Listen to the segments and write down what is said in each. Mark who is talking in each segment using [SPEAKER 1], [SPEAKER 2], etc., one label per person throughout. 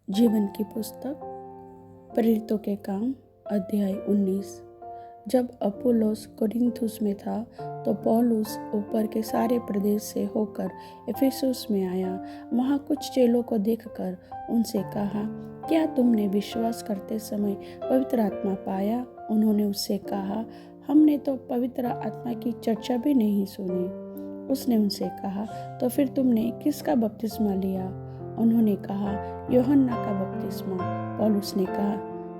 [SPEAKER 1] जीवन की पुस्तक प्रेरितों के काम अध्याय 19। जब अपुल्लोस कोरिन्थुस में था तो पौलुस ऊपर के सारे प्रदेश से होकर इफिसुस में आया। वहाँ कुछ चेलों को देखकर उनसे कहा, क्या तुमने विश्वास करते समय पवित्र आत्मा पाया? उन्होंने उससे कहा, हमने तो पवित्र आत्मा की चर्चा भी नहीं सुनी। उसने उनसे कहा, तो फिर तुमने किसका बपतिस्मा लिया? उन्होंने कहा, यूहन्ना का बपतिस्मा। पौलुस ने कहा,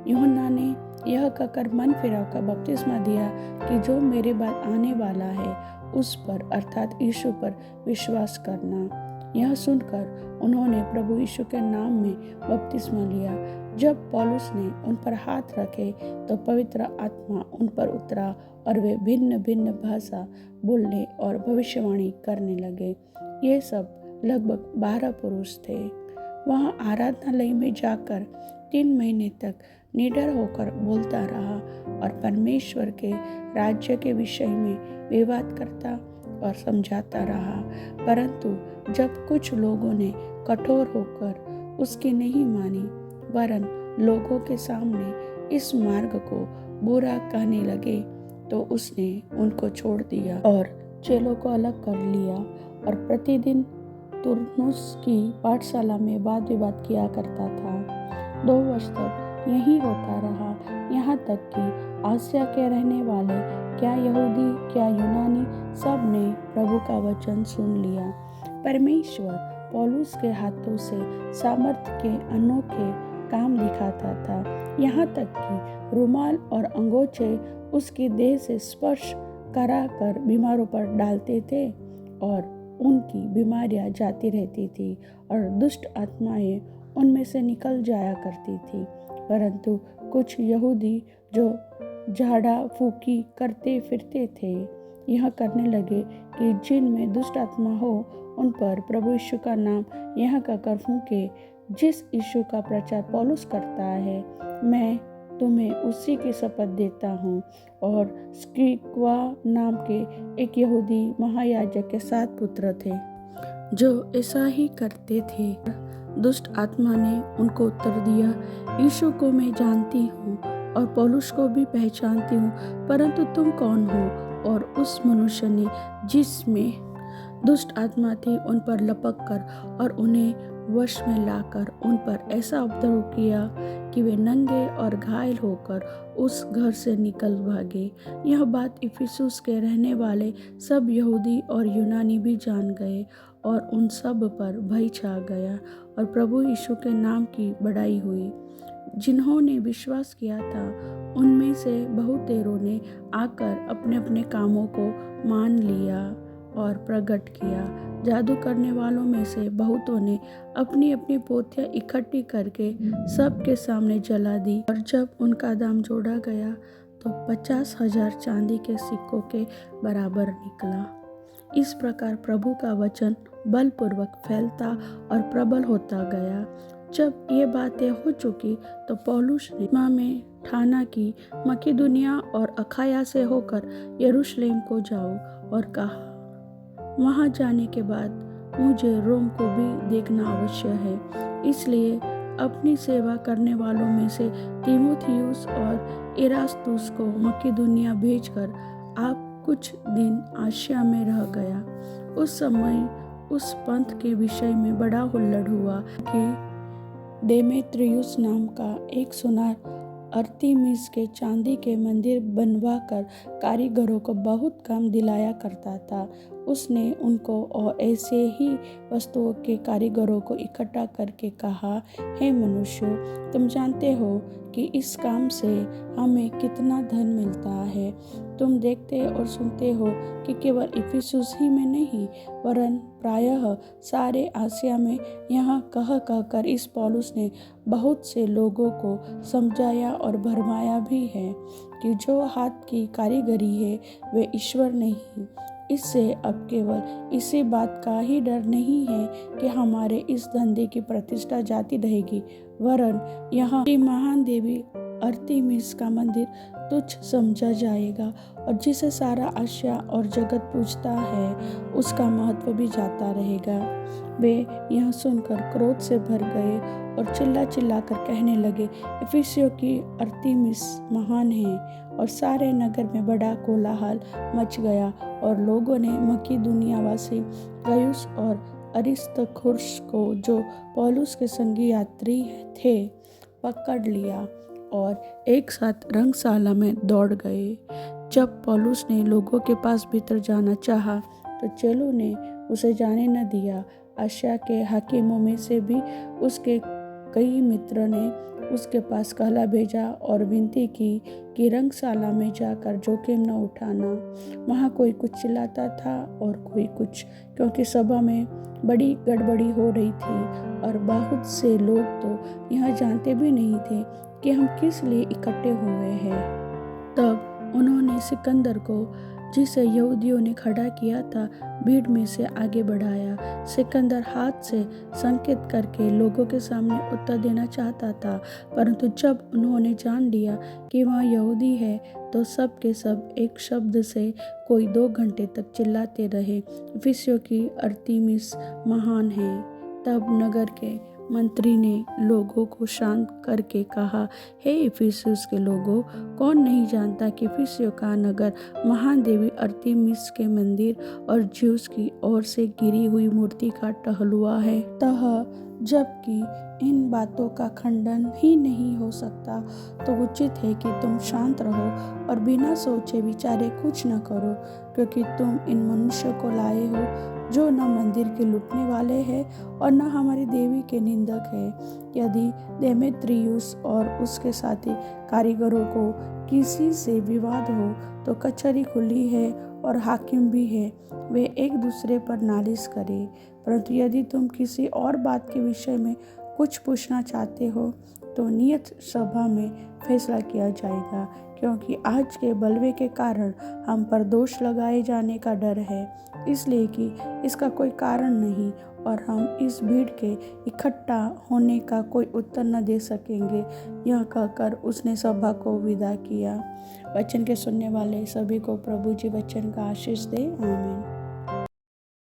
[SPEAKER 1] यूहन्ना ने यह कहकर मन फिराव का बपतिस्मा दिया कि जो मेरे बाद आने वाला है उस पर अर्थात यीशु पर विश्वास करना। यह सुनकर उन्होंने प्रभु यीशु के नाम में बपतिस्मा लिया। जब पौलुस ने उन पर हाथ रखे तो पवित्र आत्मा उन पर उतरा और वे भिन्न भिन्न भाषा बोलने और भविष्यवाणी करने लगे। ये सब लगभग 12 पुरुष थे। वहाँ आराधनालय में जाकर 3 महीने तक निडर होकर बोलता रहा और परमेश्वर के राज्य के विषय में विवाद करता और समझाता रहा। परंतु जब कुछ लोगों ने कठोर होकर उसकी नहीं मानी, वरन लोगों के सामने इस मार्ग को बुरा कहने लगे, तो उसने उनको छोड़ दिया और चेलों को अलग कर लिया और प्रतिदिन तुरन्नुस की पाठशाला में वाद विवाद किया करता था। 2 वर्ष तक यही होता रहा, यहाँ तक कि आसिया के रहने वाले क्या यहूदी क्या यूनानी सब ने प्रभु का वचन सुन लिया। परमेश्वर पौलुस के हाथों से सामर्थ्य के अनोखे काम दिखाता था, यहाँ तक कि रुमाल और अंगोछे उसकी देह से स्पर्श करा कर बीमारों पर डालते थे और उनकी बीमारियां जाती रहती थी और दुष्ट आत्माएं उनमें से निकल जाया करती थी। परंतु कुछ यहूदी जो झाड़ा फूकी करते फिरते थे यह करने लगे कि जिनमें दुष्ट आत्मा हो उन पर प्रभु यीशु का नाम यह कहकर फूंके, जिस यीशु का प्रचार पौलुस करता है, मैं तुम्हें उसी की शपथ देता हूँ। और स्क्विक्वा नाम के एक यहूदी महायाजक के 7 पुत्र थे जो ऐसा ही करते थे। दुष्ट आत्मा ने उनको उत्तर दिया, यीशु को मैं जानती हूँ और पौलुस को भी पहचानती हूँ, परंतु तुम कौन हो? और उस मनुष्य ने जिसमें दुष्ट आत्मा थी उन पर लपक कर और उन्हें वश में लाकर उन पर ऐसा उपद्रव किया कि वे नंगे और घायल होकर उस घर से निकल भागे। यह बात इफिसुस के रहने वाले सब यहूदी और यूनानी भी जान गए और उन सब पर भय छा गया और प्रभु यीशु के नाम की बड़ाई हुई। जिन्होंने विश्वास किया था उनमें से बहुतेरों ने आकर अपने अपने कामों को मान लिया और प्रकट किया। जादू करने वालों में से बहुतों ने अपनी अपनी पोथियां इकट्ठी करके सबके सामने जला दी और जब उनका दाम जोड़ा गया तो 50,000 चांदी के सिक्कों के बराबर निकला। इस प्रकार प्रभु का वचन बलपूर्वक फैलता और प्रबल होता गया। जब ये बातें हो चुकी तो पौलुस ने माँ में ठाना कि मकिदुनिया और अखाया से होकर यरूशलेम को जाऊं और कहा, वहाँ जाने के बाद मुझे रोम को भी देखना अवश्य है। इसलिए अपनी सेवा करने वालों में से तीमुथियुस और इरास्तुस को मकिदुनिया भेजकर आप कुछ दिन आसिया में रह गया। उस समय उस पंथ के विषय में बड़ा हुल्लड़ हुआ कि देमेत्रियुस नाम का एक सुनार अर्तिमिस के चांदी के मंदिर बनवाकर कारीगरों को बहुत काम दिलाया करता था। उसने उनको और ऐसे ही वस्तुओं के कारीगरों को इकट्ठा करके कहा, हे मनुष्यों, तुम जानते हो कि इस काम से हमें कितना धन मिलता है। तुम देखते और सुनते हो कि केवल इफिसुस ही में नहीं वरन प्रायः सारे आसिया में यहाँ कह कर इस पौलुस ने बहुत से लोगों को समझाया और भरमाया भी है कि जो हाथ की कारीगरी है वे ईश्वर नहीं। इससे अब केवल इसी बात का ही डर नहीं है कि हमारे इस धंधे की प्रतिष्ठा जाती रहेगी, वरन यहाँ की महान देवी अरतिमिस का मंदिर तुच्छ समझा जाएगा और जिसे सारा आशिया और जगत पूजता है उसका महत्व भी जाता रहेगा। वे यह सुनकर क्रोध से भर गए और चिल्ला चिल्ला कर कहने लगे, इफिसियों की अरतिमिस महान है। और सारे नगर में बड़ा कोलाहल मच गया और लोगों ने मकिदुनियावासी गयुस और अरिस्तर्खुस को, जो पौलुस के संगी यात्री थे, पकड़ लिया और एक साथ रंगशाला में दौड़ गए। जब पौलुस ने लोगों के पास भीतर जाना चाहा तो चेलों ने उसे जाने न दिया। आशिया के हाकिमों में से भी उसके कई मित्रों ने उसके पास कहला भेजा और विनती की कि रंगशाला में जाकर जोखिम न उठाना। वहाँ कोई कुछ चिल्लाता था और कोई कुछ, क्योंकि सभा में बड़ी गड़बड़ी हो रही थी और बहुत से लोग तो यह जानते भी नहीं थे कि हम किस लिए इकट्ठे हुए हैं। तब उन्होंने सिकंदर को, जिसे यहूदियों ने खड़ा किया था, भीड़ में से आगे बढ़ाया। सिकंदर हाथ से संकेत करके लोगों के सामने उत्तर देना चाहता था, परंतु जब उन्होंने जान लिया कि वह यहूदी है तो सब के सब एक शब्द से कोई 2 घंटे तक चिल्लाते रहे, इफिसियों की अरतिमिस महान है। तब नगर के मंत्री ने लोगों को शांत करके कहा, हे इफिसुस के लोगों, कौन नहीं जानता कि इफिसियों का नगर महान देवी अरतिमिस के मंदिर और ज्यूस की ओर से गिरी हुई मूर्ति का टहलुआ है। जबकि इन बातों का खंडन ही नहीं हो सकता, तो उचित है कि तुम शांत रहो और बिना सोचे विचारे कुछ न करो, क्योंकि तुम इन मनुष्यों को लाए हो जो न मंदिर के लूटने वाले हैं और न हमारी देवी के निंदक है। यदि देमेत्रियुस और उसके साथी कारीगरों को किसी से विवाद हो तो कचहरी खुली है और हाकिम भी है, वे एक दूसरे पर नालिश करें। परंतु यदि तुम किसी और बात के विषय में कुछ पूछना चाहते हो तो नियत सभा में फैसला किया जाएगा, क्योंकि आज के बलवे के कारण हम पर दोष लगाए जाने का डर है, इसलिए कि इसका कोई कारण नहीं और हम इस भीड़ के इकट्ठा होने का कोई उत्तर न दे सकेंगे। यह कहकर उसने सभा को विदा किया। वचन के सुनने वाले सभी को प्रभु जी वचन का आशीष दे। आमीन।